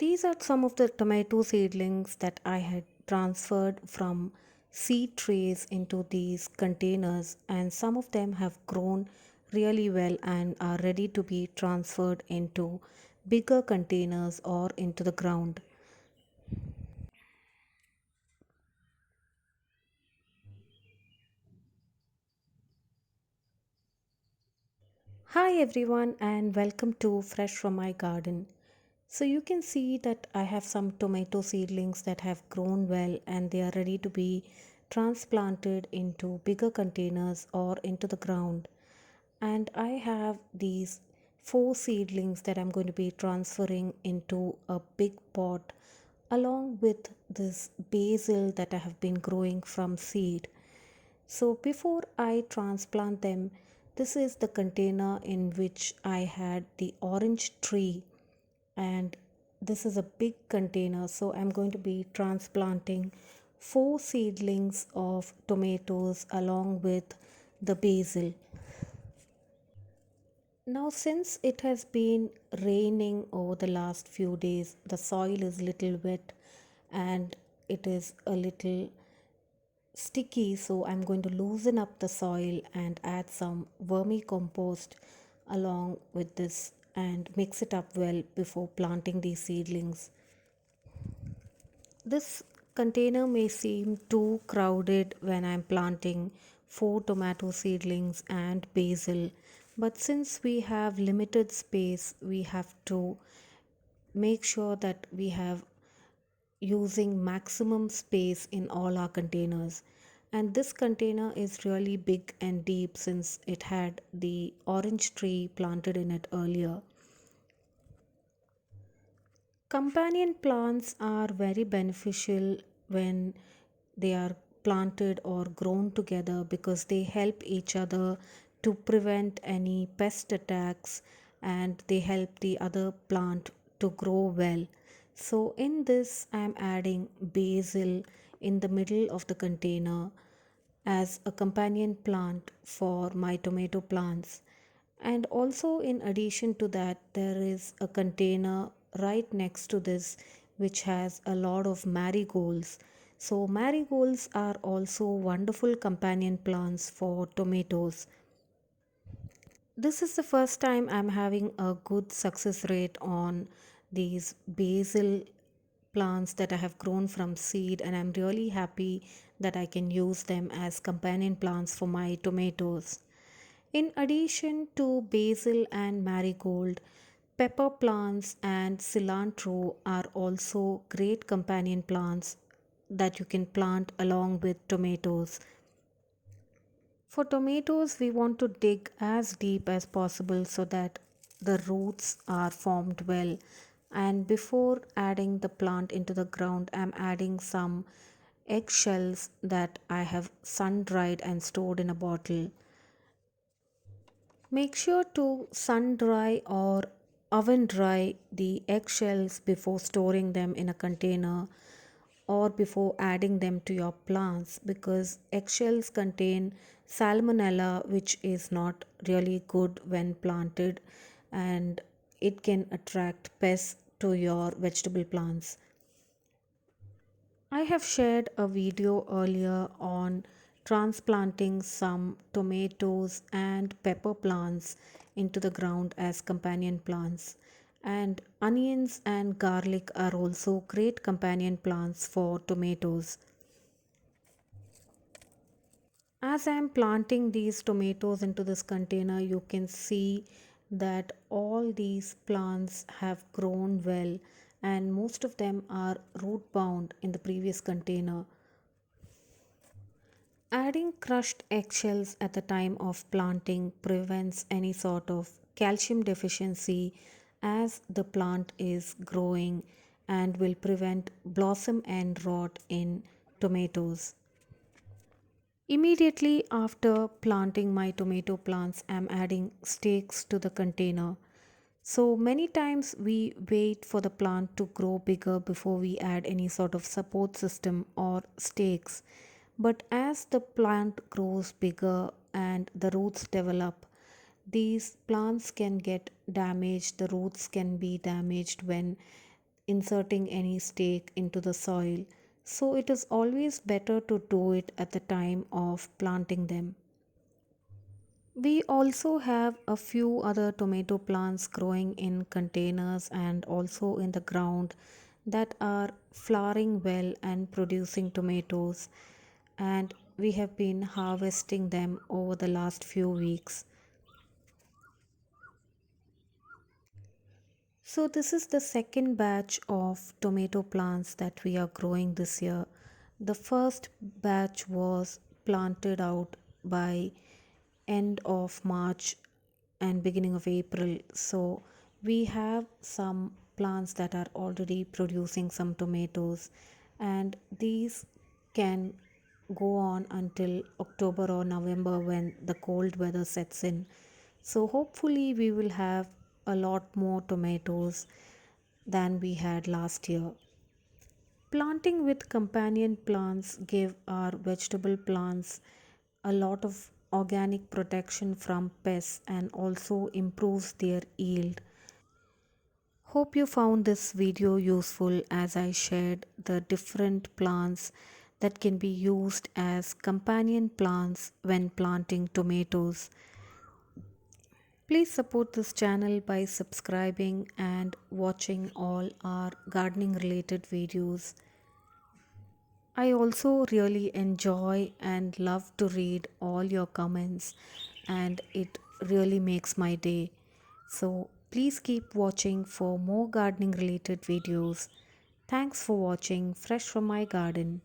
These are some of the tomato seedlings that I had transferred from seed trays into these containers, and some of them have grown really well and are ready to be transferred into bigger containers or into the ground. Hi everyone, and welcome to Fresh from My Garden. So you can see that I have some tomato seedlings that have grown well and they are ready to be transplanted into bigger containers or into the ground. And I have these four seedlings that I'm going to be transferring into a big pot along with this basil that I have been growing from seed. So before I transplant them, this is the container in which I had the orange tree, and this is a big container. So I'm going to be transplanting four seedlings of tomatoes along with the basil. Now, since it has been raining over the last few days, the soil is little wet and it is a little sticky, so I'm going to loosen up the soil and add some vermicompost along with this and mix it up well before planting these seedlings. This container may seem too crowded when I'm planting four tomato seedlings and basil, but since we have limited space, we have to make sure that we have using maximum space in all our containers. And this container is really big and deep since it had the orange tree planted in it earlier. Companion plants are very beneficial when they are planted or grown together because they help each other to prevent any pest attacks and they help the other plant to grow well. So, in this, I am adding basil in the middle of the container as a companion plant for my tomato plants. And also, in addition to that, there is a container right next to this which has a lot of marigolds. So, marigolds are also wonderful companion plants for tomatoes. This is the first time I'm having a good success rate on these basil plants that I have grown from seed, and I'm really happy that I can use them as companion plants for my tomatoes. In addition to basil and marigold, pepper plants and cilantro are also great companion plants that you can plant along with tomatoes. For tomatoes, we want to dig as deep as possible so that the roots are formed well. And before adding the plant into the ground, I'm adding some eggshells that I have sun dried and stored in a bottle. Make sure to sun dry or oven dry the eggshells before storing them in a container or before adding them to your plants because eggshells contain salmonella, which is not really good when planted and it can attract pests to your vegetable plants. I have shared a video earlier on transplanting some tomatoes and pepper plants into the ground as companion plants. And onions and garlic are also great companion plants for tomatoes. As I am planting these tomatoes into this container, you can see that all these plants have grown well and most of them are root bound in the previous container. Adding crushed eggshells at the time of planting prevents any sort of calcium deficiency as the plant is growing and will prevent blossom end rot in tomatoes. Immediately after planting my tomato plants, I'm adding stakes to the container. So many times we wait for the plant to grow bigger before we add any sort of support system or stakes. But as the plant grows bigger and the roots develop, these plants can get damaged, the roots can be damaged when inserting any stake into the soil. So it is always better to do it at the time of planting them. We also have a few other tomato plants growing in containers and also in the ground that are flowering well and producing tomatoes, and we have been harvesting them over the last few weeks. So, this is the second batch of tomato plants that we are growing this year. The first batch was planted out by end of March and beginning of April. So, we have some plants that are already producing some tomatoes, and these can go on until October or November when the cold weather sets in. So, hopefully, we will have a lot more tomatoes than we had last year. Planting with companion plants give our vegetable plants a lot of organic protection from pests and also improves their yield. Hope you found this video useful as I shared the different plants that can be used as companion plants when planting tomatoes. Please support this channel by subscribing and watching all our gardening related videos. I also really enjoy and love to read all your comments, and it really makes my day. So please keep watching for more gardening related videos. Thanks for watching Fresh from my garden.